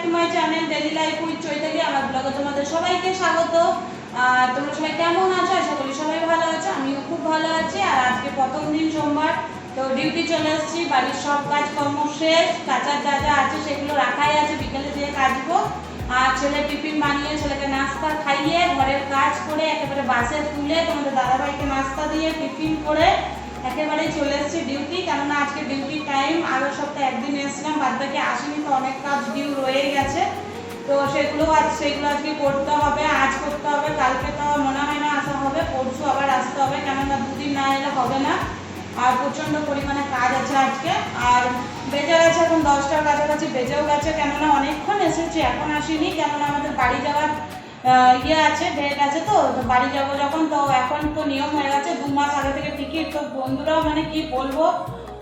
To my channel daily life with Chaitali. আমার ব্লগে তোমাদের সবাইকে স্বাগত। আর তোমরা সবাই কেমন আছো? আশা করি সবাই ভালো আছো, আমিও খুব ভালো আছি। আর আজকে প্রথম দিন সোমবার, তো ডিউটি চলে এসেছি। বাড়ির সব কাজকর্ম শেষ, কাঁচার যা যা আছে সেগুলো রাখাই আছে, বিকেলে দিয়ে কাচবো। আর ছেলে টিফিন বানিয়ে ছেলেকে নাস্তা খাইয়ে ঘরের কাজ করে একেবারে বাসে তুলে তোমাদের দাদাভাইকে নাস্তা দিয়ে টিফিন করে একেবারেই চলে এসেছি ডিউটি। কেননা আজকে ডিউটি টাইম, আগের সপ্তাহে একদিন এসেছিলাম, বাদ বাকি আসেনি, তো অনেক কাজ ডিউ রয়ে গেছে। তো সেগুলো আজকে করতে হবে, আজ করতে হবে, কালকে তো মনে হয় না আসা হবে, পরশু আবার আসতে হবে, কেননা দুদিন না এলে হবে না। আর প্রচণ্ড পরিমাণে কাজ আছে আজকে। আর বেজে গেছে এখন 10টার কাছাকাছি বেজেও গেছে, কেননা অনেকক্ষণ এসেছি, এখন আসিনি, কেননা আমাদের বাড়ি যাওয়ার আছে, ডেট আছে। তো বাড়ি যাবো যখন, তো এখন তো নিয়ম হয়ে গেছে 2 মাস আগে থেকে টিকিট। তো বন্ধুরাও মানে কি বলবো,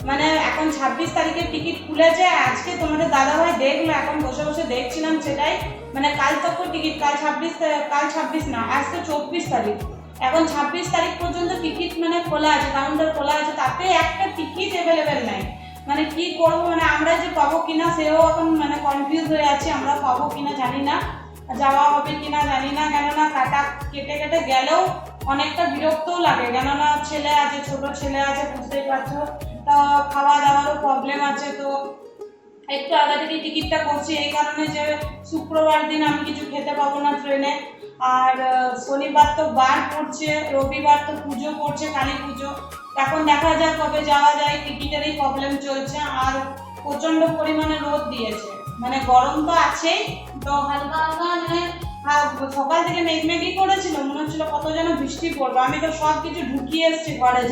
মানে এখন 26 তারিখে টিকিট খুলেছে। আজকে তোমাদের দাদাভাই দেখলো, এখন বসে বসে দেখছিলাম সেটাই। মানে কাল তক টিকিট, কাল 26 না, আজকে 24 তারিখ। এখন 26 তারিখ পর্যন্ত টিকিট মানে খোলা আছে, কাউন্টার খোলা আছে, তাতে একটা টিকিট অ্যাভেলেবেল নাই। মানে কি করবো, মানে আমরা যে পাবো কিনা সেও এখন মানে কনফিউজ হয়ে আছে, আমরা পাবো কিনা জানি না, যাওয়া হবে কিনা জানি না। কেননা কেটে কেটে গেলেও অনেকটা বিরক্তও লাগে, কেননা ছেলে আছে, ছোট ছেলে আছে, বুঝতেই পারছো। তো খাওয়া দাওয়ারও প্রবলেম আছে। তো একটু আগে থেকে টিকিটটা করছি এই কারণে যে শুক্রবার দিন আমি কিছু খেতে পাবো না ট্রেনে। আর শনিবার তো বার পড়ছে, রবিবার তো পুজো পড়ছে, কালী পুজো। এখন দেখা যাক কবে যাওয়া যায়, টিকিটেরই প্রবলেম চলছে। আর প্রচণ্ড পরিমাণে রোদ দিয়েছে, মানে গরম তো আছেই, তো হালকা হালকা মানে সকাল থেকে মেঘমেঘই করেছিল, মনে হচ্ছিল কত যেন বৃষ্টি পড়বে। আমি তো সব কিছু ঢুকিয়ে এসেছি ঘরে,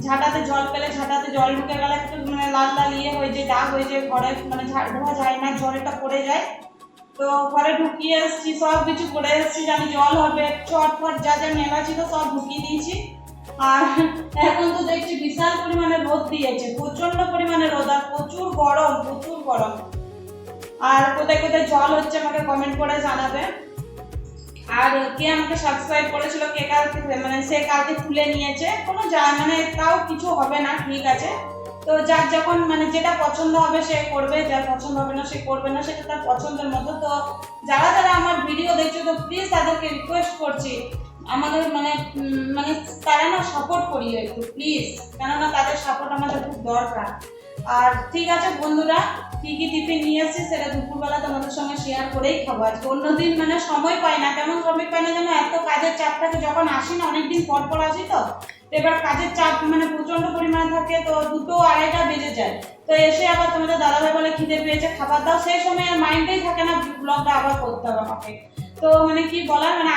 ঝাঁটাতে জল পেলে ঝাঁটাতে জল ঢুকে গেলে একটু মানে লাল লাল হয়ে যায়, দাগ হয়ে যায় ঘরে, মানে ঝাড় ধোয়া যায় না, জলটা পড়ে যায়। তো ঘরে ঢুকিয়ে এসেছি, সব কিছু করে এসেছি, জানি জল হবে, চটফট যা যা নেওয়া ছিল সব ঢুকিয়ে দিয়েছি। আর এখন তো দেখছি বিশাল পরিমাণে রোদ দিয়েছে, প্রচন্ড পরিমাণে রোদ, আর প্রচুর গরম, প্রচুর গরম। আর কোথায় কোথায় জল হচ্ছে আমাকে কমেন্ট করে জানাবে। আর কে আমাকে সাবস্ক্রাইব করেছিল, কে কালকে মানে সে কালকে খুলে নিয়েছে, কোনো মানে তাও কিছু হবে না, ঠিক আছে। তো যার যখন মানে যেটা পছন্দ হবে সে করবে, যার পছন্দ হবে না সে করবে না, সেটা তার পছন্দের মতো। তো যারা যারা আমার ভিডিও দেখছো, তো প্লিজ তাদেরকে রিকোয়েস্ট করছি, আমাদের মানে মানে তারা না সাপোর্ট করিও একটু প্লিজ, কেননা তাদের সাপোর্ট আমাদের খুব দরকার। আর ঠিক আছে বন্ধুরা, কি কি টিফিন নিয়ে এসেছি সেটা দুপুরবেলা তোমাদের সঙ্গে শেয়ার করেই খাবো আজকে। অন্যদিন মানে সময় পাই না, কেমন সময় পাই না যেন, এত কাজের চাপ থাকে, যখন আসি না অনেকদিন পর পর আসি, তো এবার কাজের চাপ মানে প্রচন্ড পরিমাণে থাকে, তো 2টো 2:30টা বেজে যায়। তো এসে আবার তোমাদের দাদাভাই বলে খিদে পেয়েছে, খাবার দাও, সেই সময় আর মাইন্ডেই থাকে না ব্লগটা আবার করতে হবে আমাকে। তো মানে কি বলার, মানে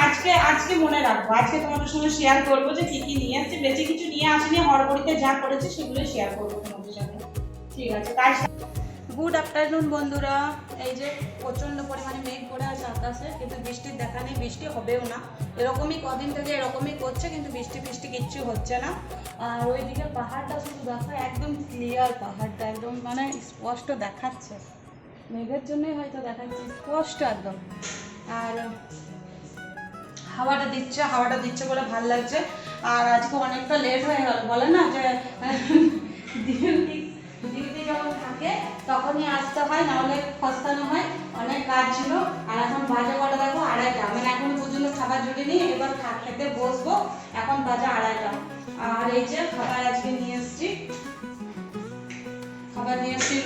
আজকে মনে রাখবো, আজকে তোমাদের সঙ্গে শেয়ার করবো যে কি কি নিয়ে আসছি। বেশি কিছু নিয়ে আসিনি, হড়বড়িতে যা করেছি সেগুলোই শেয়ার করবো তোমাদের সঙ্গে, ঠিক আছে। গুড আফটারনুন বন্ধুরা। এই যে প্রচণ্ড পরিমাণে মেঘ করে আছে আকাশে, কিন্তু বৃষ্টির দেখা নেই, বৃষ্টি হবেও না, এরকমই কদিন থেকে এরকমই করছে, কিন্তু বৃষ্টি কিচ্ছু হচ্ছে না। আর ওইদিকে পাহাড়টা শুধু দেখো, একদম ক্লিয়ার পাহাড়টা, একদম মানে স্পষ্ট দেখাচ্ছে, মেঘের জন্যই হয়তো দেখাচ্ছে স্পষ্ট একদম। আর হাওয়াটা দিচ্ছে বলে ভালো লাগছে। আর আজকে অনেকটা লেট হয়ে গেল, বলে না যে ডিউটি যখন থাকে তখনই আসতে হয়, নাহলে ফস্তানো হয়, অনেক কাজ ছিল। আর এখন বাজে কটা দেখো, 2:30, মানে এখন পর্যন্ত খাবার জুটিনি, এবার খেতে বসবো, এখন বাজে 2:30। আর এই যে খাবার আজকে নিয়ে এসেছি,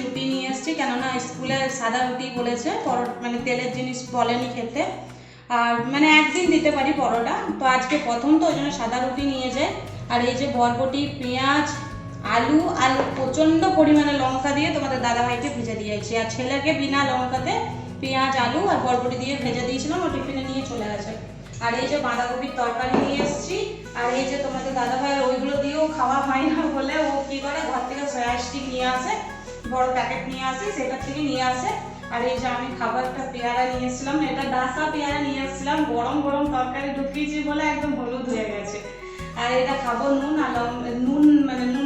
রুটি নিয়ে এসেছি, কেননা স্কুলে সাদা রুটি বলেছে, মানে তেলের জিনিস বলেনি খেতে। আর মানে একদিন দিতে পারি পরোটা, তো আজকে প্রথম, তো ওই জন্য সাদা রুটি নিয়ে যায়। আর এই যে বরবটি, পেঁয়াজ, আলু প্রচণ্ড পরিমাণে লঙ্কা দিয়ে তোমাদের দাদাভাইকে ভেজে দিয়েছি, আর ছেলেকে বিনা লঙ্কাতে পেঁয়াজ, আলু আর বরবটি দিয়ে ভেজে দিয়েছিলাম, ও টিফিনে নিয়ে চলে গেছে। আর এই যে বাঁধাকপির তরকারি নিয়ে এসেছি। আর এই যে তোমাদের দাদাভাইয়ের ওইগুলো দিয়েও খাওয়া হয় না বলে ও কী করে, ঘর থেকে সয়া স্টিক নিয়ে আসে, বড় প্যাকেট নিয়ে আসে, সেটা থেকে নিয়ে আসে। আর এই যে আমি খাবারটা পেয়ারা নিয়ে এসেছিলাম, এটা ডাসা পেয়ারা নিয়ে এসেছিলাম, গরম গরম তরকারি ঢুকিয়েছি বলে একদম হলুদ হয়ে গেছে। আর এটা খাবো নুন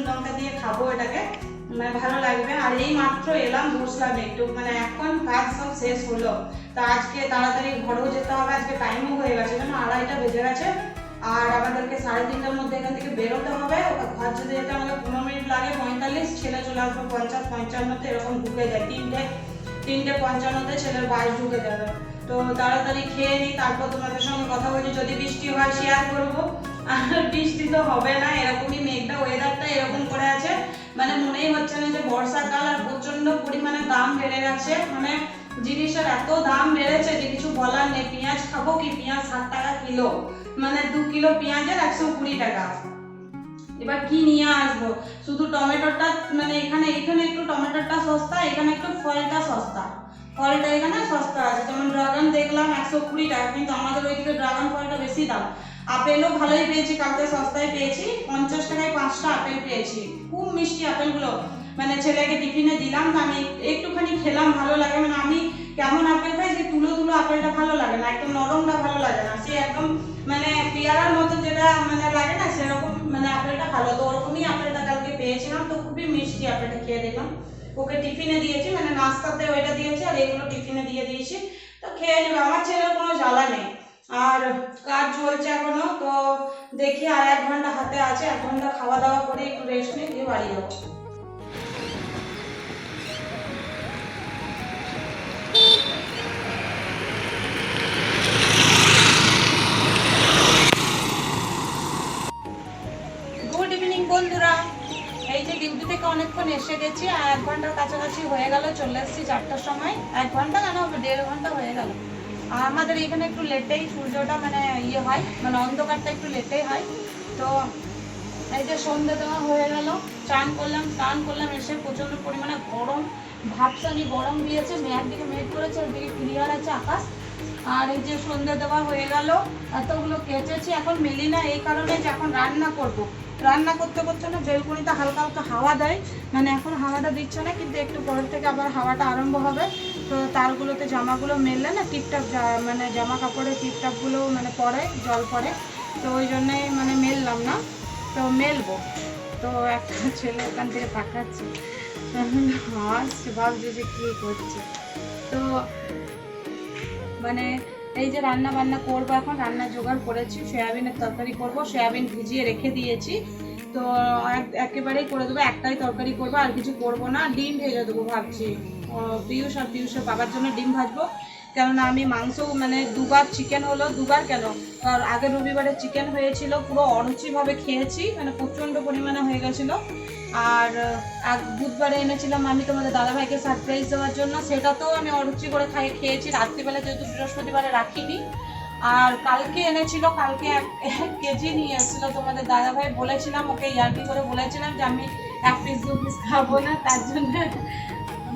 লঙ্কা দিয়ে খাবো, এটাকে মানে ভালো লাগবে। আর এই মাত্র এলাম, বসলাম একটু, মানে এখন কাজ সব শেষ হলো। তো আজকে তাড়াতাড়ি ঘরেও যেতে হবে, আজকে টাইমও হয়ে গেছে, যেন 2:30টা বেজে গেছে। আর আমাদেরকে 3:30টার মধ্যে এখান থেকে বেরোতে হবে। ঘর যেতে যেতে আমাদের 15 মিনিট লাগে, 45, ছেলে চলে আসবে 50-55 এরকম ঢুকে যায়, 3টে 3:55 ছেলের বাস ঢুকে যাবে। তো তাড়াতাড়ি খেয়ে নিই, তারপর তোমাদের সঙ্গে কথা বলছি। যদি বৃষ্টি হয় শেয়ার করবো, আর বৃষ্টি তো হবে না, এরকমই মেঘটা, ওয়েদারটা এরকম করে আছে, মানে মনেই হচ্ছে না যে বর্ষাকাল। আর প্রচন্ড পরিমাণে দাম বেড়ে গেছে, মানে জিনিসের এত দাম বেড়েছে যে কিছু বলার নেই। পেঁয়াজ খাবো কি, পেঁয়াজ 60 টাকা কিলো, মানে 2 কিলো পেঁয়াজের 120 টাকা। এবার কি নিয়ে আসবো? শুধু টমেটোটা, মানে এখানে একটু টমেটোটা সস্তা, এখানে একটু ফলটা সস্তা, ফলটা এখানে সস্তা আছে। যেমন ড্রাগন দেখলাম 120 টাকা, কিন্তু আমাদের ওইদিকে ড্রাগন ফলটা বেশি দাম। আপেলও ভালোই পেয়েছি, কালকে সস্তায় পেয়েছি, 50 টাকায় 5টা আপেল পেয়েছি, খুব মিষ্টি আপেলগুলো। মানে ছেলেকে টিফিনে দিলাম, তো আমি একটুখানি খেলাম, ভালো লাগে। মানে আমি কেমন আপেল খাই, যে তুলো তুলো আপেলটা ভালো লাগে না, একদম নরমটা ভালো লাগে না, সে একদম মানে পেয়ারার মতো যেটা মানে লাগে না সেরকম, মানে আপেলটা ভালো। তো ওরকমই আপেলটা কালকে পেয়েছিলাম, তো খুবই মিষ্টি আপেলটা, খেয়ে দেখলাম। ওকে টিফিনে দিয়েছি, মানে নাস্তাতে ওইটা দিয়েছি, আর এগুলো টিফিনে দিয়ে দিয়েছি, তো খেয়ে নেবে। আমার ছেলের কোনো জ্বালা নেই। আর কাজ চলছে এখনো, তো দেখি আর 1 ঘন্টা হাতে আছে, 1 ঘন্টা খাওয়া দাওয়া করে একটু রেস্ট নিয়ে দিয়ে বাড়ি যাবো। গুড ইভিনিং বন্ধুরা, এই যে ডিউটি থেকে অনেকক্ষণ এসে গেছি, আর 1 ঘন্টার কাছাকাছি হয়ে গেল, চলে এসেছি 4টার সময়। 1 ঘন্টা কেন হবে, 1.5 ঘন্টা হয়ে গেল। আর আমাদের এখানে একটু লেটেই সূর্যটা মানে ইয়ে হয়, মানে অন্ধকারটা একটু লেটেই হয়। তো এই যে সন্ধ্যে দেওয়া হয়ে গেল, স্নান করলাম, এসে প্রচন্ড পরিমাণে গরম, ভাবসানি গরম দিয়েছে, একদিকে মেঘ করেছে, ওইদিকে ক্লিয়ার আছে আকাশ। আর এই যে সন্ধ্যে দেওয়া হয়ে গেল, এতগুলো কেচেছি, এখন মেলি না, এই কারণে যে এখন রান্না করব। রান্না করতে করতে না বেলকনিতে হালকা হালকা হাওয়া দেয়, মানে এখন হাওয়াটা দিচ্ছে না, কিন্তু একটু পরের থেকে আবার হাওয়াটা আরম্ভ হবে। তো তারগুলোতে জামাগুলো মেললে না টিপটাপ, মানে জামা কাপড়ের টিপটাপগুলো মানে পড়ে, জল পড়ে, তো ওই জন্যই মানে মেললাম না, তো মেলবো। তো একটা ছেলে ওখান থেকে তাকাচ্ছে, হাসছে, ভাবছে যে কি করছে। তো মানে এই যে রান্না বান্না করবো, এখন রান্না জোগাড় করেছি, সয়াবিনের তরকারি করব, সয়াবিন ভিজিয়ে রেখে দিয়েছি, তো একেবারেই করে দেবো, একটাই তরকারি করবো, আর কিছু করবো না। ডিম ভেজে দেবো ভাবছি, পিয়ুষ আর পিয়ুষের বাবার জন্য ডিম ভাজবো, কেননা আমি মাংস মানে 2বার চিকেন হলো, 2বার কেন, আর আগের রবিবারে চিকেন হয়েছিল, পুরো অরুচিভাবে খেয়েছি, মানে প্রচণ্ড পরিমাণে হয়ে গেছিলো। আর বুধবারে এনেছিলাম আমি তোমাদের দাদাভাইকে সারপ্রাইজ দেওয়ার জন্য, সেটাতেও আমি অরুচি করে খেয়েছি রাত্রিবেলা, যেহেতু বৃহস্পতিবারে রাখিনি। আর কালকে এনেছিল, কালকে 1 কেজি নিয়ে এসেছিলো তোমাদের দাদাভাই, বলেছিলাম ওকে ইয়ার্কি করে বলেছিলাম যে আমি 1 পিস 2 পিস খাবো না,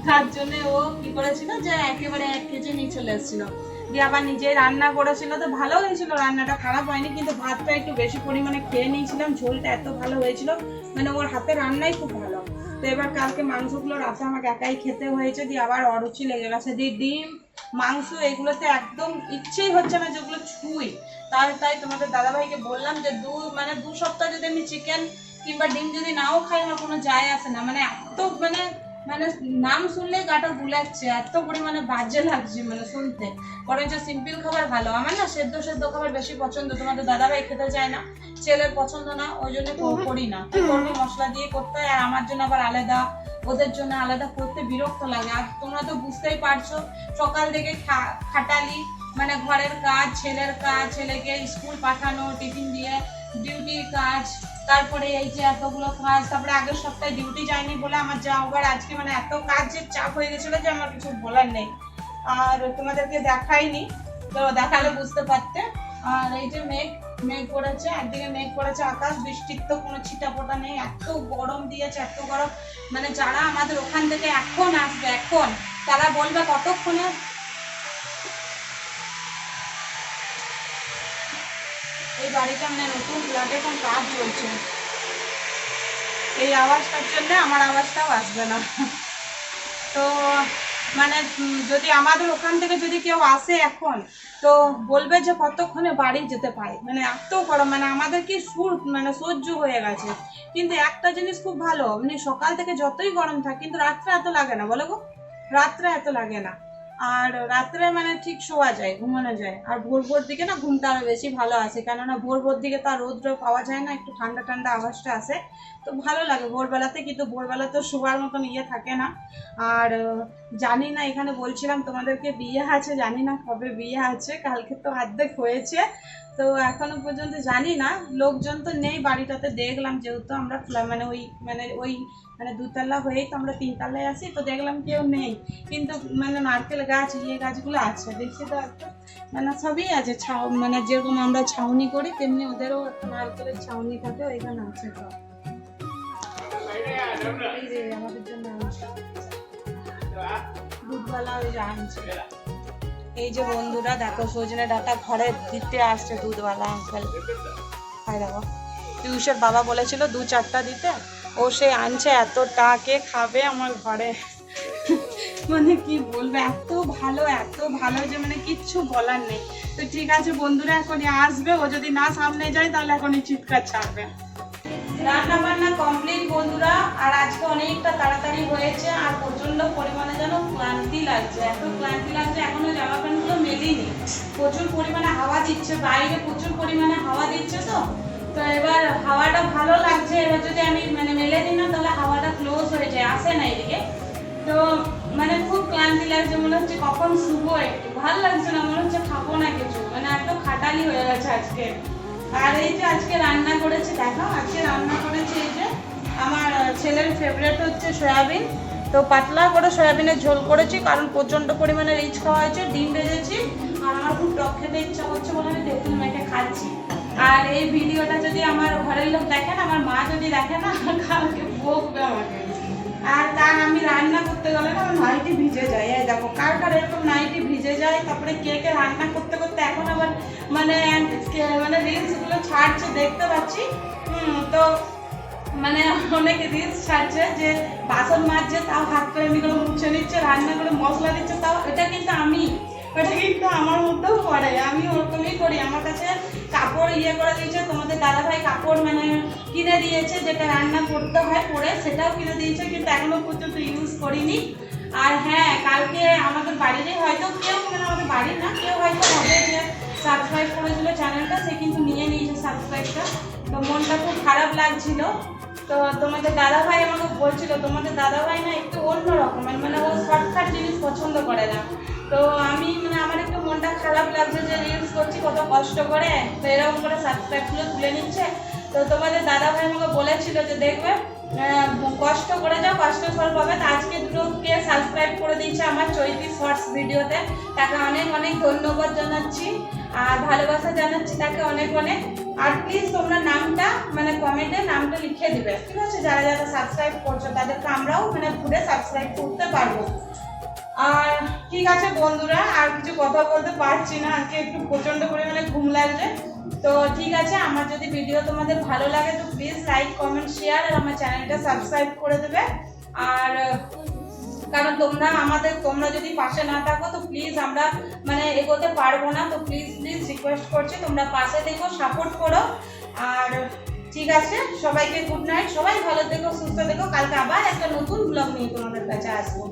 তার জন্য ও কি করেছিল যে একেবারে 1 কেজি নিয়ে চলে এসেছিলো, দিয়ে আবার নিজেই রান্না করেছিল। তো ভালো হয়েছিল, রান্নাটা খারাপ হয়নি, কিন্তু ভাতটা একটু বেশি পরিমাণে খেয়ে নিয়েছিলাম, ঝোলটা এত ভালো হয়েছিল, মানে ওর হাতে রান্নাই খুব ভালো। তো এবার কালকে মাংসগুলো রাতে আমাকে একাই খেতে হয়েছে, দিয়ে আবার অরুচি লেগে গেছে, দিয়ে ডিম মাংস এগুলোতে একদম ইচ্ছেই হচ্ছে না যেগুলো ছুঁই। তাই তোমাদের দাদাভাইকে বললাম যে 2 সপ্তাহ যদি আমি চিকেন কিংবা ডিম যদি নাও খাই, আমার কোনো যায় আসে না, মানে এত মানে মানে নাম শুনলেই গাটা গুলাচ্ছে, এত পরিমাণে বাজে লাগছে মানে শুনতে। বরঞ্চ সিম্পল খাবার ভালো, আমার না সেদ্ধ খাবার বেশি পছন্দ, তোমাদের দাদাভাই খেতে চায় না, ছেলের পছন্দ না, ওই জন্য করি না। কি করবো, মশলা দিয়ে করতে হয়, আর আমার জন্য আবার আলাদা, ওদের জন্য আলাদা করতে বিরক্ত লাগে। আর তোমরা তো বুঝতেই পারছো, সকাল থেকে খাটালি, মানে ঘরের কাজ, ছেলের কাজ, ছেলেকে স্কুল পাঠানো, টিফিন দিয়ে ডিউটির কাজ, তারপরে এই যে এতগুলো কাজ, তারপরে আগের সপ্তাহে ডিউটি যায়নি বলে আমার আবার আজকে মানে এত কাজের চাপ হয়ে গেছিল যে আমার কিছু বলার নেই। আর তোমাদেরকে দেখাইনি, তো দেখালে বুঝতে পারতে। আর এই যে মেঘ করেছে, একদিকে মেঘ করেছে আকাশ, বৃষ্টির তো কোনো ছিটাফোঁটা নেই, এত গরম দিয়েছে, এত গরম, মানে যারা আমাদের ওখান থেকে এখন আসবে, এখন তারা বলবে কতক্ষণে। এই বাড়িটা মানে নতুন ফ্ল্যাটে এখন কাজ চলছে, এই আওয়াজটার জন্য আমার আওয়াজটাও আসবে না। তো মানে যদি আমাদের ওখান থেকে যদি কেউ আসে এখন, তো বলবে যে কতক্ষণে বাড়ি যেতে পারে, মানে এত গরম, মানে আমাদের কি মানে সহ্য হয়ে গেছে। কিন্তু একটা জিনিস খুব ভালো, মানে সকাল থেকে যতই গরম থাকে, কিন্তু রাত্রে এত লাগে না, বলো গো, রাত্রে এত লাগে না। আর রাত্রে মানে ঠিক শোয়া যায়, ঘুমানো যায়। আর ভোর দিকে না ঘুমটা আরো বেশি ভালো আসে, কেননা ভোর দিকে তো আর রোদ্র পাওয়া যায় না, একটু ঠান্ডা ঠান্ডা আওয়াজটা আসে, তো ভালো লাগে ভোরবেলাতে। কিন্তু ভোরবেলা তো শোয়ার মতন ইয়ে থাকে না। আর জানি না, এখানে বলছিলাম তোমাদেরকে বিয়ে আছে, জানি না কবে বিয়ে আছে। কালকে তো অর্ধেক হয়েছে, তো এখনো পর্যন্ত জানি না। লোকজন তো নেই বাড়িটাতে, দেখলাম যেহেতু আমরা মানে দুতলা হয়েই তো আমরা তিনতলায় আসি, তো দেখলাম কেউ নেই। কিন্তু মানে নারকেল গাছ গাছগুলো আছে, দেখি তো একটা মানে সবই আছে। মানে যেরকম আমরা ছাউনি করি তেমনি ওদেরও নারকেলের ছাউনি থাকে, ওইখানে আছে। তো এই যে আমাদের জন্য দুধওয়ালা ওই যে আনছে। এই যে বন্ধুরা দেখো, সজনে ডাঁটা ঘরে দিতে আসছে দুধওয়ালা আঙ্কেল। হাই দেখো, পিউষের বাবা বলেছিল 2-4টা দিতে, ও সে আনছে। এতটা কে খাবে আমার ঘরে, মানে কি বলবো, এত ভালো যে মানে কিচ্ছু বলার নেই। তো ঠিক আছে বন্ধুরা, এখনই আসবে। ও যদি না সামনে যায় তাহলে এখনই চিৎকার ছাড়বে। রান্না বান্না কমপ্লিট বন্ধুরা, আর আজকে অনেকটা তাড়াতাড়ি হয়েছে। আর প্রচন্ড পরিমাণে যেন ক্লান্তি লাগছে, এত ক্লান্তি লাগছে। এখনো জামা প্যান্টগুলো মেলিনি, প্রচুর পরিমাণে হাওয়া দিচ্ছে বাইরে, প্রচুর পরিমাণে হাওয়া দিচ্ছে। তো এবার হাওয়াটা ভালো লাগছে। এবার যদি আমি মানে মেলে দিই না তাহলে হাওয়াটা ক্লোজ হয়ে যায়, আসে না এদিকে। তো মানে খুব ক্লান্তি লাগছে, মনে হচ্ছে কখন শুবো। একটু ভালো লাগছে না, মনে হচ্ছে খাবো না কিছু, মানে এত খাটালি হয়ে গেছে আজকে। আর এই যে আজকে রান্না করেছি, দেখো আজকে রান্না করেছি এই যে আমার ছেলের ফেভারিট হচ্ছে সয়াবিন। তো পাতলা করে সয়াবিনের ঝোল করেছি, কারণ প্রচণ্ড পরিমাণে রিচ খাওয়া হয়েছে। ডিম ভেজেছি, আর আমার খুব টক খেতে ইচ্ছা করছে বলে আমি তেঁতুল মেখে খাচ্ছি। আর এই ভিডিওটা যদি আমার ঘরের লোক দেখেন, আমার মা যদি দেখে না, কালকে বকবে আমাকে। আর তার আমি রান্না করতে গেলে না আমার নাইটি ভিজে যায়। এই দেখো কার এরকম নাইটি ভিজে যায়। তারপরে কে রান্না করতে করতে এখন আবার মানে রিলসগুলো ছাড়ছে, দেখতে পাচ্ছি। তো মানে অনেক রিলস ছাড়ছে যে বাসন মাজছে তাও হাত করে এমনি মুছে নিচ্ছে, রান্না করে মশলা দিচ্ছে তাও। এটা কিন্তু আমার মধ্যেও পড়ে, আমি ওরকমই করি। আমার কাছে কাপড় করে দিয়েছে, তোমাদের দাদাভাই কাপড় মানে কিনে দিয়েছে, যেটা রান্না করতে হয় পরে, সেটাও কিনে দিয়েছে, কিন্তু এখনো পর্যন্ত ইউজ করিনি। আর হ্যাঁ, কালকে আমাদের বাড়িরই হয়তো কেউ, মানে আমাদের বাড়ির না কেউ হয়তো হবে যে সাবস্ক্রাইব করেছিল চ্যানেলটা, সে কিন্তু নিয়ে নিয়েছে সাবস্ক্রাইবটা। তো মনটা খুব খারাপ লাগছিল। তো তোমাদের দাদাভাই আমাকে বলছিল, তোমাদের দাদাভাই না একটু অন্য রকমের, মানে ও শর্টকাট জিনিস পছন্দ করে না। তো আমি মানে আমার একটু মনটা খারাপ লাগছে যে রিলস করছি কত কষ্ট করে, তো এরকম করে সাবস্ক্রাইবগুলো তুলে নিচ্ছে। তো তোমাদের দাদাভাই আমাকে বলেছিল যে দেখবে কষ্ট করে যাও, কষ্ট ফল পাবে। তো আজকে দুটোকে সাবস্ক্রাইব করে দিয়েছে আমার চৈতি শর্টস ভিডিওতে, তাকে অনেক অনেক ধন্যবাদ জানাচ্ছি আর ভালোবাসা জানাচ্ছি তাকে অনেক অনেক। আর প্লিজ তোমরা নামটা মানে কমেন্টে নামটা লিখে দিবে, ঠিক আছে? যারা যারা সাবস্ক্রাইব করছো তাদেরকে আমরাও মানে ঘুরে সাবস্ক্রাইব করতে পারবো। আর ঠিক আছে বন্ধুরা, আর কিছু কথা বলতে পারছি না, আজকে একটু প্রচন্ড পরিমাণে ঘুম লাগছে। তো ঠিক আছে, আমার যদি ভিডিও তোমাদের ভালো লাগে তো প্লিজ লাইক কমেন্ট শেয়ার আর আমার চ্যানেলটা সাবস্ক্রাইব করে দেবে। আর কারণ তোমরা যদি পাশে না থাকো তো প্লিজ আমরা মানে এগোতে পারবো না। তো প্লিজ রিকোয়েস্ট করছি তোমরা পাশে থেকো, সাপোর্ট করো। আর ঠিক আছে, সবাইকে গুড নাইট, সবাই ভালো থেকো, সুস্থ থেকো। কালকে আবার একটা নতুন ব্লগ নিয়ে তোমাদের কাছে আসবো।